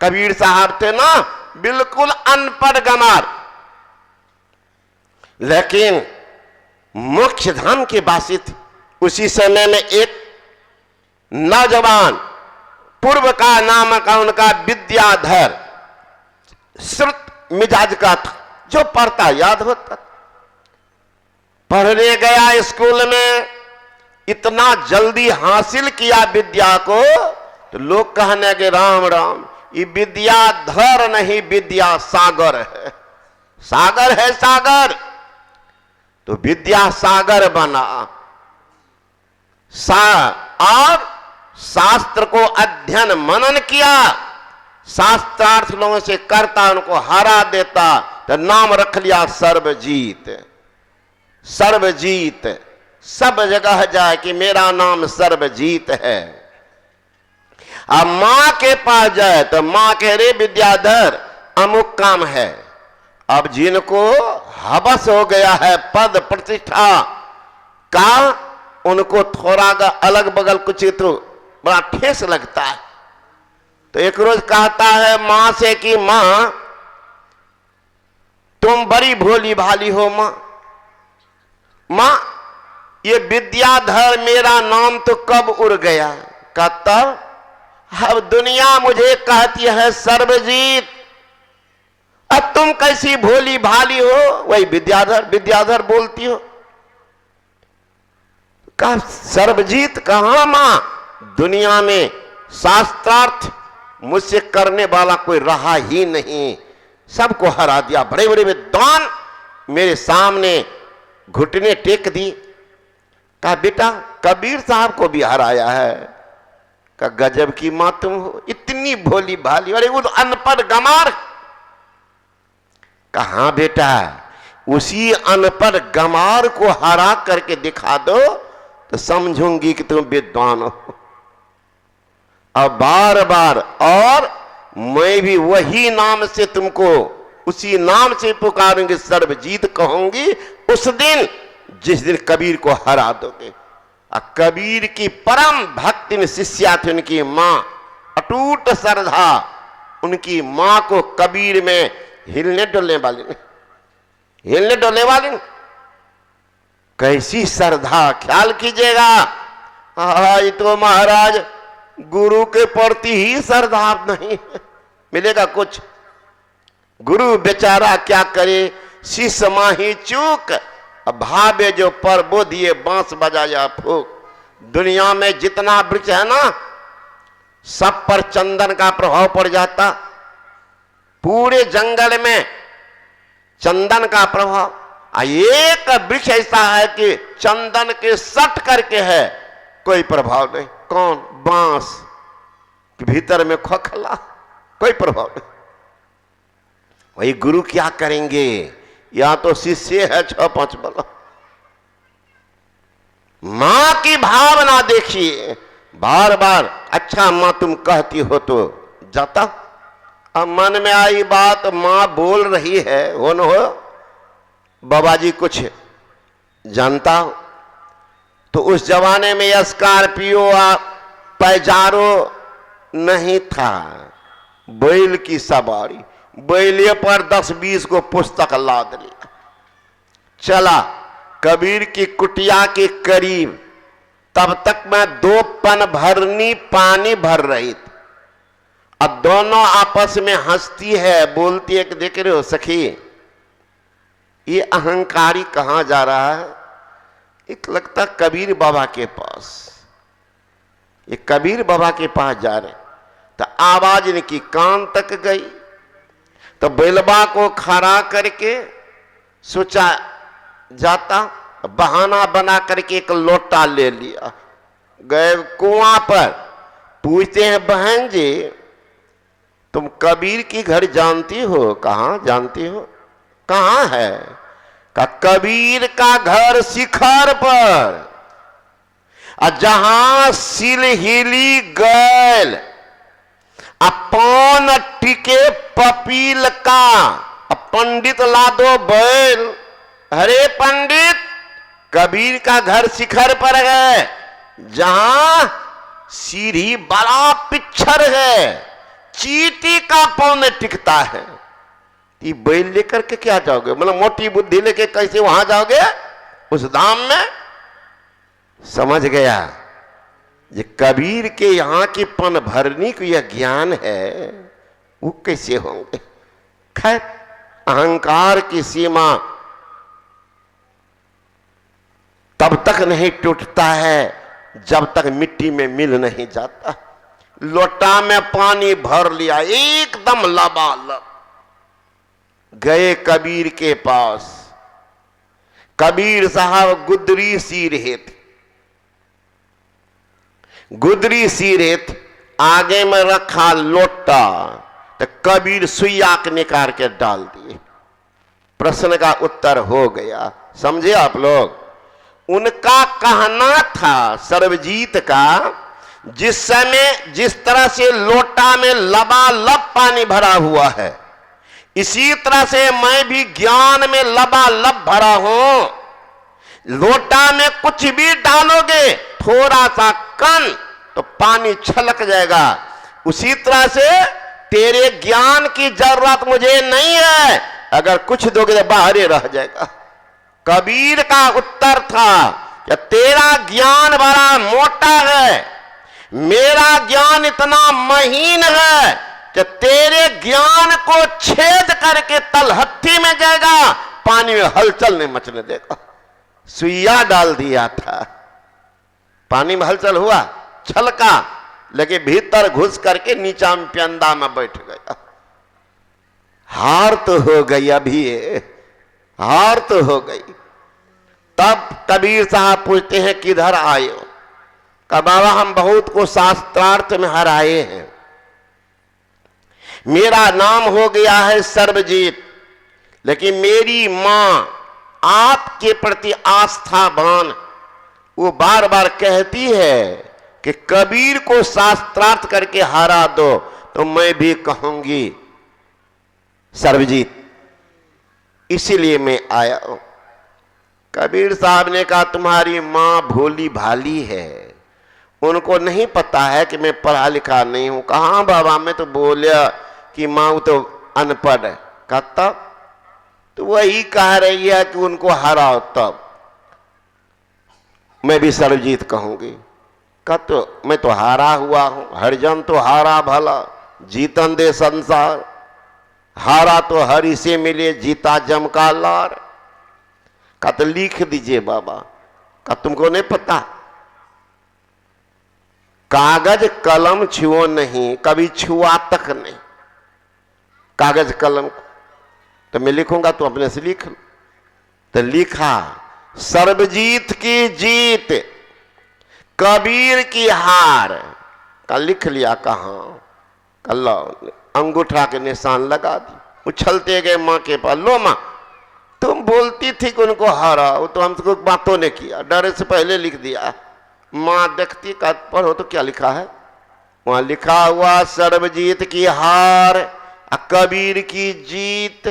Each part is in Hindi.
कबीर साहब थे ना बिल्कुल अनपढ़ गंवार, लेकिन मोक्ष धाम के वासी थे। उसी समय में एक नौजवान पूर्व का नाम का उनका विद्याधर श्रुत मिजाज का था, जो पढ़ता याद होता। पढ़ने गया स्कूल में, इतना जल्दी हासिल किया विद्या को तो लोग कहने के राम राम, ये विद्याधर नहीं विद्या सागर है, सागर है सागर। तो विद्या सागर बना और शास्त्र को अध्ययन मनन किया, शास्त्रार्थ लोगों से करता, उनको हरा देता, तो नाम रख लिया सर्वजीत। सर्वजीत सब जगह जाए कि मेरा नाम सर्वजीत है। अब मां के पास जाए तो मां कह रही विद्याधर अमुक काम है। अब जिनको हवस हो गया है पद प्रतिष्ठा का, उनको थोड़ा अलग बगल कुछ तो बड़ा ठेस लगता है। तो एक रोज कहता है मां से कि मां तुम बड़ी भोली भाली हो मां, मां ये विद्याधर मेरा नाम तो कब उड़ गया का, तब अब दुनिया मुझे कहती है सर्वजीत, अब तुम कैसी भोली भाली हो, वही विद्याधर विद्याधर बोलती हो। कहा सर्वजीत कहां मां, दुनिया में शास्त्रार्थ मुझसे करने वाला कोई रहा ही नहीं, सबको हरा दिया। बड़े बड़े विद्वान मेरे सामने घुटने टेक दी। कहा बेटा कबीर साहब को भी हराया है। कहा गजब की मां तुम हो, इतनी भोली भाली, अरे वो अनपढ़ गंवार। कहा बेटा उसी अनपढ़ गंवार को हरा करके दिखा दो तो समझूंगी कि तुम विद्वान हो। अब बार बार और मैं भी वही नाम से तुमको उसी नाम से पुकारूंगी, सर्वजीत कहूंगी उस दिन जिस दिन कबीर को हरा दोगे। कबीर की परम भक्ति में शिष्या थी उनकी मां, अटूट श्रद्धा। उनकी मां को कबीर में हिलने डुलने वाली नहीं, हिलने डुलने वाली नहीं। कैसी श्रद्धा, ख्याल कीजिएगा। ये तो महाराज गुरु के प्रति ही श्रद्धा नहीं मिलेगा कुछ। गुरु बेचारा क्या करे, शिष्य माही चूक, भावे जो परबो दिए बांस बजाया फूक। दुनिया में जितना वृक्ष है ना सब पर चंदन का प्रभाव पड़ जाता, पूरे जंगल में चंदन का प्रभाव। एक वृक्ष ऐसा है कि चंदन के सट करके है, कोई प्रभाव नहीं। कौन? बांस भीतर में खोखला, कोई प्रभाव नहीं। वही गुरु क्या करेंगे, या तो शिष्य है 6-5 वाला। मां की भावना देखिए, बार बार अच्छा मां तुम कहती हो तो जाता। अब मन में आई बात, मां बोल रही है, हो न हो बाबा जी कुछ जानता हो तो उस जमाने में स्कॉर्पियो पैजारो नहीं था, बैल की सवारी, बैले पर 10-20 को पुस्तक लाद लिया, चला कबीर की कुटिया के करीब। तब तक मैं 2 पन भरनी पानी भर रही थी। अब दोनों आपस में हंसती है, बोलती है कि देख रहे हो सखी ये अहंकारी कहां जा रहा है। एक लगता कबीर बाबा के पास, ये कबीर बाबा के पास जा रहे। तो आवाज इनकी कान तक गई, तो बैलबा को खड़ा करके सोचा जाता, बहाना बना करके एक लोटा ले लिया, गए कुआं पर। पूछते हैं बहन जी तुम कबीर की घर जानती हो? कहाँ जानती हो? कहाँ है? का कबीर का घर शिखर पर, जहां सिल हिली गैल अपन टिके पपील का, पंडित ला दो बैल। अरे पंडित कबीर का घर शिखर पर है, जहां सीढ़ी बड़ा पिछड़ है, चींटी का पांव नहीं टिकता है। ये बैल लेकर के क्या जाओगे? मतलब मोटी बुद्धि लेके कैसे वहां जाओगे उस धाम में? समझ गया। ये कबीर के यहां की पन भरनी को यह ज्ञान है, वो कैसे होंगे? खैर, अहंकार की सीमा तब तक नहीं टूटता है जब तक मिट्टी में मिल नहीं जाता। लोटा में पानी भर लिया एकदम लबालब, गए कबीर के पास। कबीर साहब गुदरी सी रहे थे, गुदरी सी रहे थे, आगे में रखा लोटा, तो कबीर सुइया के निकाल के डाल दिए। प्रश्न का उत्तर हो गया। समझे आप लोग? उनका कहना था सर्वजीत का, जिस समय जिस तरह से लोटा में लबालब पानी भरा हुआ है, इसी तरह से मैं भी ज्ञान में लबालब भरा हूं। लोटा में कुछ भी डालोगे, थोड़ा सा कण, तो पानी छलक जाएगा। उसी तरह से तेरे ज्ञान की जरूरत मुझे नहीं है, अगर कुछ दोगे तो बाहर ही रह जाएगा। कबीर का उत्तर था कि तेरा ज्ञान बड़ा मोटा है, मेरा ज्ञान इतना महीन है कि तेरे ज्ञान को छेद करके तलहत्थी में जाएगा, पानी में हलचल नहीं मचने देगा। सुइया डाल दिया था, पानी में हलचल हुआ, छलका, लेकिन भीतर घुस करके नीचा में प्यंदा में बैठ गया। हार तो हो गई, अभी हार तो हो गई। तब कबीर साहब पूछते हैं किधर आए हो? कहा बाबा हम बहुत को शास्त्रार्थ में हराए हैं, मेरा नाम हो गया है सर्वजीत, लेकिन मेरी मां आपके प्रति आस्थावान, वो बार बार कहती है कि कबीर को शास्त्रार्थ करके हरा दो, तो मैं भी कहूंगी सर्वजीत, इसीलिए मैं आया हूं। कबीर साहब ने कहा तुम्हारी मां भोली भाली है, उनको नहीं पता है कि मैं पढ़ा लिखा नहीं हूं। कहा बाबा मैं तो बोलिया कि मां वो तो अनपढ़ है। कहा तब? तो वही कह रही है कि उनको हराओ, तब मैं भी सर्वजीत कहूंगी। कहा तो मैं तो हारा हुआ हूं, हरिजन तो हारा भला, जीतन दे संसार, हारा तो हरि से मिले, जीता जम का लार। कहा तो लिख दीजिए बाबा। कहा तुमको नहीं पता, कागज कलम छुओ नहीं, कभी छुआ तक नहीं कागज कलम को। तो मैं लिखूंगा तो अपने से लिख लो। तो लिखा सर्वजीत की जीत, कबीर की हार। का लिख लिया। कहां? कल अंगूठा के निशान लगा दी। उछलते गए मां के पास, लो मां तुम बोलती थी कि उनको हारा, वो तो हमको बातों ने किया, डरे से पहले लिख दिया। मां देखती का पढ़ो तो क्या लिखा है? वहां लिखा हुआ सर्वजीत की हार, कबीर की जीत।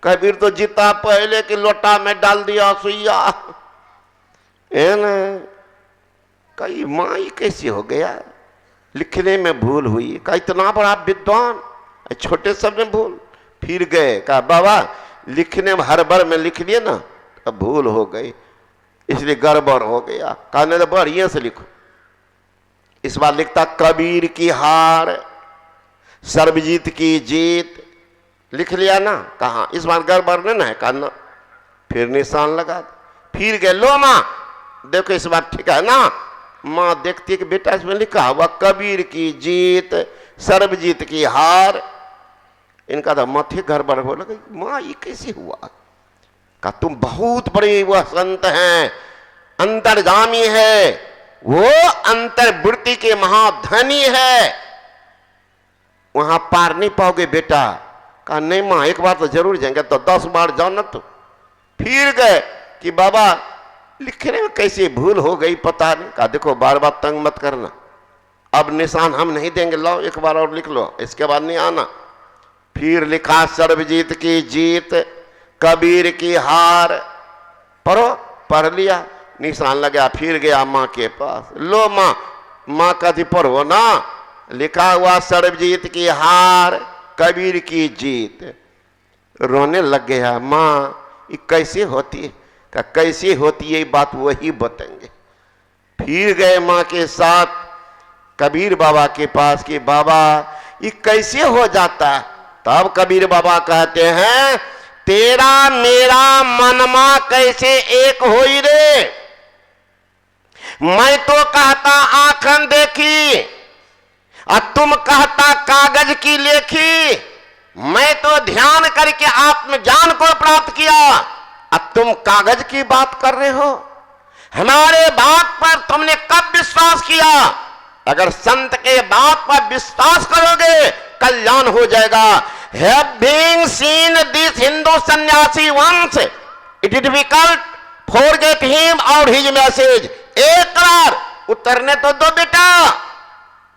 कबीर तो जीता पहले कि लोटा में डाल दिया सुइया, है ना? कई मां ये कैसे हो गया? लिखने में भूल हुई। का इतना बड़ा विद्वान, छोटे शब्द में भूल। फिर गए, कहा बाबा लिखने में हड़बड़ में लिख लिए ना, अब भूल हो गई, इसलिए गड़बड़ हो गया। कहने तो बढ़िया से लिखो। इस बार लिखता कबीर की हार, सर्वजीत की जीत। लिख लिया ना? कहा इस बार गड़बड़ नहीं है? कहना फिर निशान लगा। फिर गए, लो मां देखो इस बार ठीक है ना? मां देखती है कि बेटा इसमें लिखा हुआ कबीर की जीत, सर्वजीत की हार। इनका तो माथे गड़बड़ हो लगी। मां ये कैसे हुआ? कहा तुम बहुत बड़े वह संत हैं, अंतर्जामी है, वो अंतर्वृत्ति के महाधनी है, वहां पार नहीं पाओगे बेटा। कहा नहीं मां एक बार तो जरूर जाएंगे, तो 10 बार जाओ न। तो फिर गए कि बाबा लिखने में कैसे भूल हो गई पता नहीं। कहा देखो बार बार तंग मत करना, अब निशान हम नहीं देंगे, लाओ एक बार और लिख लो, इसके बाद नहीं आना। फिर लिखा सर्वजीत की जीत, कबीर की हार। पढ़ो, पढ़ लिया, निशान लगा। फिर गया मां के पास, लो मां, मां कहती पढ़ो ना। लिखा हुआ सर्वजीत की हार कबीर की जीत। रोने लग गया। माँ ये कैसे होती है? का कैसे होती है बात वही बताएंगे। फिर गए माँ के साथ कबीर बाबा के पास कि बाबा ये कैसे हो जाता है? तब कबीर बाबा कहते हैं तेरा मेरा मनमा कैसे एक होई रे। मैं तो कहता आंखन देखी और तुम कहता कागज की लेखी। मैं तो ध्यान करके आत्मज्ञान को प्राप्त किया, अब तुम कागज की बात कर रहे हो। हमारे बात पर तुमने कब विश्वास किया? अगर संत के बात पर विश्वास करोगे कल्याण हो जाएगा। Having seen this Hindu सन्यासी once, it is difficult forget him और his message। एक बार उतरने तो दो बेटा।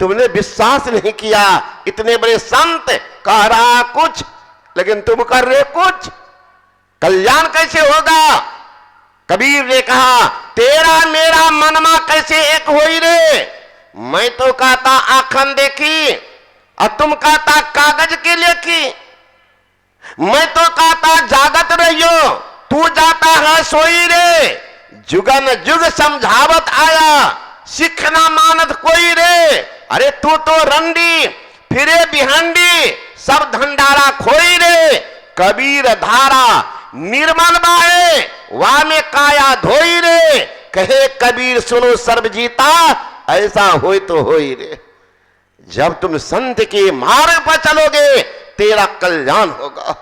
तुमने विश्वास नहीं किया, इतने बड़े संत कह रहा कुछ लेकिन तुम कर रहे कुछ, कल्याण कैसे होगा? कबीर ने कहा तेरा मेरा मनमा कैसे एक होई रे। मैं तो कहता आंखन देखी और तुम कहता कागज की लेखी। मैं तो कहता जागत रहियो, तू जाता है सोई रे। जुगन जुग समझावत आया, सीखना मानत कोई रे। अरे तू तो रंडी फिरे बिहंडी, सब धंडारा खोई रे। कबीर धारा निर्मल बाए, वा में काया धोई रे। कहे कबीर सुनो सर्वजीता, ऐसा होई तो होई रे। जब तुम संत के मार्ग पर चलोगे तेरा कल्याण होगा।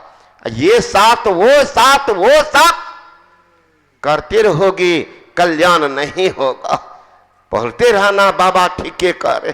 ये साथ वो साथ करते रहोगे, कल्याण नहीं होगा। पढ़ते रहना बाबा ठीके कर।